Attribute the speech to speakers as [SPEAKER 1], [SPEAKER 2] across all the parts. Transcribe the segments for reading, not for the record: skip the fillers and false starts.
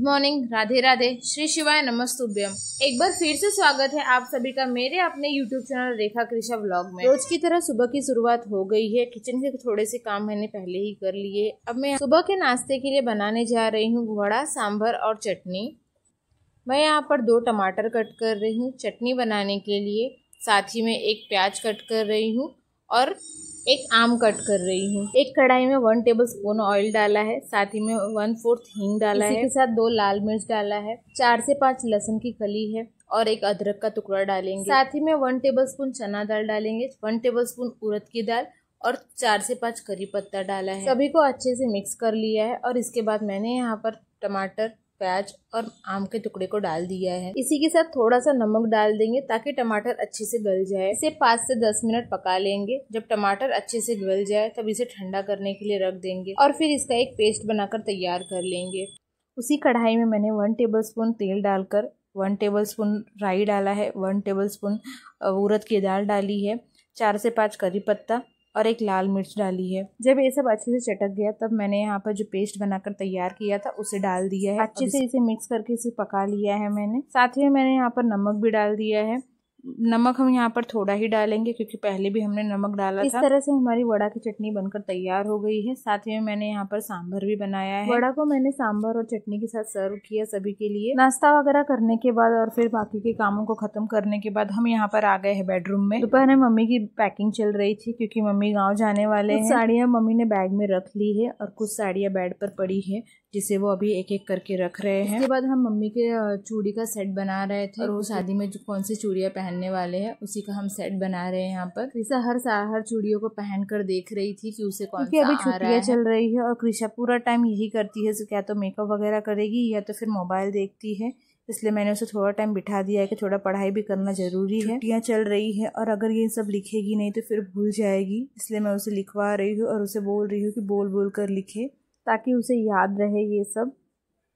[SPEAKER 1] Morning, Radhe Radhe, Shri शिवाय नमस्तुभ्यम। एक बार फिर से स्वागत है आप सभी का मेरे अपने यूट्यूब चैनल रेखा कृषा व्लॉग में। रोज की तरह सुबह की शुरुआत हो गई है। किचन के थोड़े से काम मैंने पहले ही कर लिए। अब मैं सुबह के नाश्ते के लिए बनाने जा रही हूँ वड़ा, सांभर और चटनी। मैं यहाँ पर 2 टमाटर कट कर रही हूँ चटनी बनाने के लिए। साथ ही में एक प्याज कट कर रही हूँ और एक आम कट कर रही हूँ। एक कढ़ाई में 1 टेबलस्पून ऑयल डाला है, साथ ही में 1/4 हींग डाला है। इसी के साथ 2 लाल मिर्च डाला है, 4 से 5 लहसुन की कली है और एक अदरक का टुकड़ा डालेंगे। साथ ही में 1 टेबलस्पून चना दाल डालेंगे, 1 टेबलस्पून उड़द की दाल और 4 से 5 करी पत्ता डाला है। सभी को अच्छे से मिक्स कर लिया है और इसके बाद मैंने यहाँ पर टमाटर, प्याज और आम के टुकड़े को डाल दिया है। इसी के साथ थोड़ा सा नमक डाल देंगे ताकि टमाटर अच्छे से गल जाए। इसे 5 से 10 मिनट पका लेंगे। जब टमाटर अच्छे से गल जाए तब इसे ठंडा करने के लिए रख देंगे और फिर इसका एक पेस्ट बनाकर तैयार कर लेंगे। उसी कढ़ाई में मैंने 1 टेबलस्पून तेल डालकर 1 टेबलस्पून राई डाला है, 1 टेबलस्पून उड़द की दाल डाली है, 4 से 5 करी पत्ता और एक लाल मिर्च डाली है। जब ये सब अच्छे से चटक गया तब मैंने यहाँ पर जो पेस्ट बनाकर तैयार किया था उसे डाल दिया है। अच्छे से इसे मिक्स करके इसे पका लिया है मैंने। साथ ही मैंने यहाँ पर नमक भी डाल दिया है। नमक हम यहाँ पर थोड़ा ही डालेंगे क्योंकि पहले भी हमने नमक डाला था। इस तरह से हमारी वड़ा की चटनी बनकर तैयार हो गई है। साथ ही में मैंने यहाँ पर सांभर भी बनाया है। वड़ा को मैंने सांभर और चटनी के साथ सर्व किया सभी के लिए। नाश्ता वगैरह करने के बाद और फिर बाकी के कामों को खत्म करने के बाद हम यहाँ पर आ गए हैं बेडरूम में। दोपहर में मम्मी की पैकिंग चल रही थी क्योंकि मम्मी गाँव जाने वाले हैं। साड़ियाँ मम्मी ने बैग में रख ली है और कुछ साड़ियाँ बेड पर पड़ी है जिसे वो अभी एक एक करके रख रहे हैं। इसके बाद हम मम्मी के चूड़ी का सेट बना रहे थे और वो शादी में जो कौन सी चूड़ियाँ पहनने वाले हैं उसी का हम सेट बना रहे हैं। यहाँ पर कृषा हर चूड़ियों को पहन कर देख रही थी कि उसे कौन सा अभी छुट्टियाँ चल रही है और कृषा पूरा टाइम यही करती है, क्या तो मेकअप वगैरह करेगी या तो फिर मोबाइल देखती है। इसलिए मैंने उसे थोड़ा टाइम बिठा दिया है कि थोड़ा पढ़ाई भी करना जरूरी है। छुट्टियाँ चल रही है और अगर ये सब लिखेगी नहीं तो फिर भूल जाएगी। इसलिए मैं उसे लिखवा रही हूँ और उसे बोल रही हूँ कि बोल बोल कर लिखे ताकि उसे याद रहे ये सब।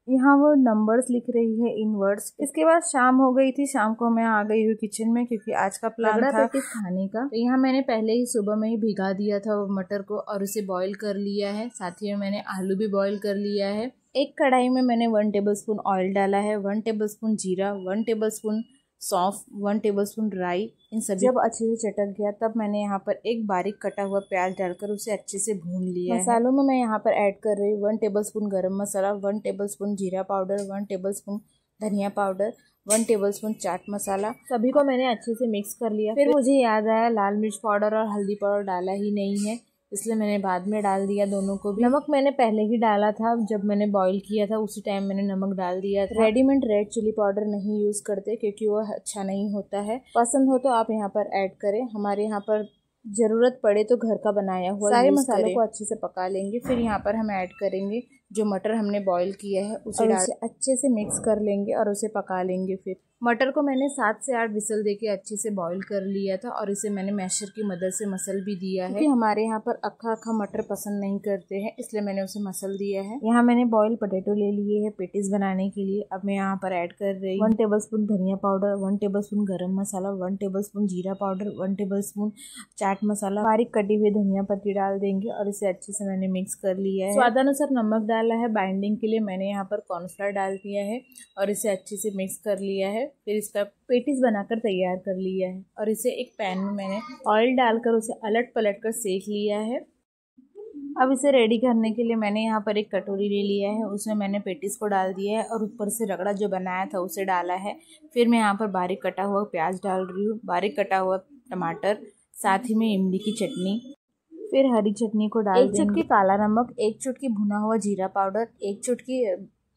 [SPEAKER 1] यहाँ वो नंबर्स लिख रही है इन वर्ड्स। इसके बाद शाम हो गई थी। शाम को मैं आ गई हूँ किचन में क्योंकि आज का प्लान था पेटिस खाने का। तो यहाँ मैंने पहले ही सुबह में ही भिगा दिया था वो मटर को और उसे बॉईल कर लिया है। साथ ही में मैंने आलू भी बॉईल कर लिया है। एक कढ़ाई में मैंने 1 टेबलस्पून ऑयल डाला है, 1 टेबलस्पून जीरा, 1 टेबलस्पून सौंफ, 1 टेबलस्पून राई। इन सभी जब अच्छे से चटक गया तब मैंने यहाँ पर एक बारीक कटा हुआ प्याज डालकर उसे अच्छे से भून लिया है। मसालों में मैं यहाँ पर ऐड कर रही हूँ 1 टेबलस्पून गरम मसाला, 1 टेबलस्पून जीरा पाउडर, 1 टेबलस्पून धनिया पाउडर, 1 टेबलस्पून चाट मसाला। सभी को मैंने अच्छे से मिक्स कर लिया। फिर मुझे याद आया लाल मिर्च पाउडर और हल्दी पाउडर डाला ही नहीं है, इसलिए मैंने बाद में डाल दिया दोनों को भी। नमक मैंने पहले ही डाला था, जब मैंने बॉईल किया था उसी टाइम मैंने नमक डाल दिया था। रेडीमेड रेड चिली पाउडर नहीं यूज करते क्योंकि वो अच्छा नहीं होता है। पसंद हो तो आप यहाँ पर ऐड करें। हमारे यहाँ पर जरूरत पड़े तो घर का बनाया हुआ। सारे मसालों को अच्छे से पका लेंगे। फिर यहाँ पर हम ऐड करेंगे जो मटर हमने बॉईल किया है उसे अच्छे से मिक्स कर लेंगे और उसे पका लेंगे। फिर मटर को मैंने 7 से 8 विसल देके अच्छे से बॉईल कर लिया था और इसे मैंने मैशर की मदद से मसल भी दिया है क्योंकि हमारे यहाँ पर अक्खा मटर पसंद नहीं करते हैं, इसलिए मैंने उसे मसल दिया है। यहाँ मैंने बॉइल्ड पोटैटो ले लिए है पेटिस बनाने के लिए। अब मैं यहाँ पर ऐड कर रही हूँ 1 टेबलस्पून धनिया पाउडर, 1 टेबलस्पून गरम मसाला, 1 टेबलस्पून जीरा पाउडर, 1 टेबलस्पून चाट मसाला, बारीक कटी हुई धनिया पत्ती डाल देंगे और इसे अच्छे से मैंने मिक्स कर लिया है। स्वादानुसार नमक डाला है। बाइंडिंग के लिए मैंने यहाँ पर कॉर्नफ्लावर डाल दिया है और इसे अच्छे से मिक्स कर लिया है। फिर इसका पेटिस बनाकर तैयार कर लिया है और इसे एक पैन में मैंने ऑयल डालकर उसे अलट पलट कर सेक लिया है। अब इसे रेडी करने के लिए मैंने यहाँ पर एक कटोरी ले लिया है, उसमें मैंने पेटिस को डाल दिया है और ऊपर से रगड़ा जो बनाया था उसे डाला है। फिर मैं यहाँ पर बारीक कटा हुआ प्याज डाल रही हूँ, बारीक कटा हुआ टमाटर, साथ ही में इमली की चटनी, फिर हरी चटनी को डाल देंगे, 1 चुटकी काला नमक, 1 चुटकी भुना हुआ जीरा पाउडर, 1 चुटकी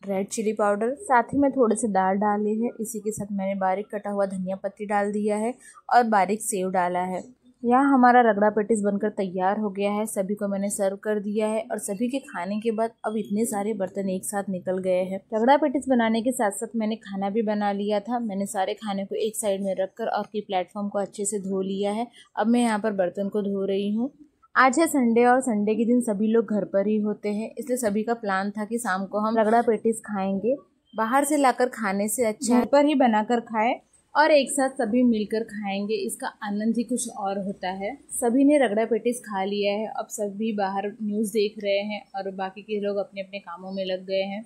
[SPEAKER 1] रेड चिली पाउडर, साथ ही में थोड़े से दाल डाले हैं। इसी के साथ मैंने बारीक कटा हुआ धनिया पत्ती डाल दिया है और बारीक सेव डाला है। यहाँ हमारा रगड़ा पेटिस बनकर तैयार हो गया है। सभी को मैंने सर्व कर दिया है और सभी के खाने के बाद अब इतने सारे बर्तन एक साथ निकल गए हैं। रगड़ा पेटिस बनाने के साथ साथ मैंने खाना भी बना लिया था। मैंने सारे खाने को एक साइड में रखकर और की प्लेटफॉर्म को अच्छे से धो लिया है। अब मैं यहाँ पर बर्तन को धो रही हूँ। आज है संडे और संडे के दिन सभी लोग घर पर ही होते हैं, इसलिए सभी का प्लान था कि शाम को हम रगड़ा पेटिस खाएंगे। बाहर से लाकर खाने से अच्छा घर पर ही बनाकर खाएं और एक साथ सभी मिलकर खाएंगे, इसका आनंद ही कुछ और होता है। सभी ने रगड़ा पेटिस खा लिया है। अब सभी बाहर न्यूज़ देख रहे हैं और बाकी के लोग अपने अपने कामों में लग गए हैं।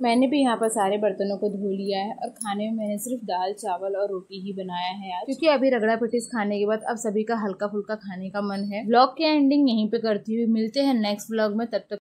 [SPEAKER 1] मैंने भी यहाँ पर सारे बर्तनों को धो लिया है और खाने में मैंने सिर्फ दाल चावल और रोटी ही बनाया है आज, क्योंकि अभी रगड़ा पेटिस खाने के बाद अब सभी का हल्का फुल्का खाने का मन है। व्लॉग की एंडिंग यहीं पे करती हुई मिलते हैं नेक्स्ट व्लॉग में, तब तक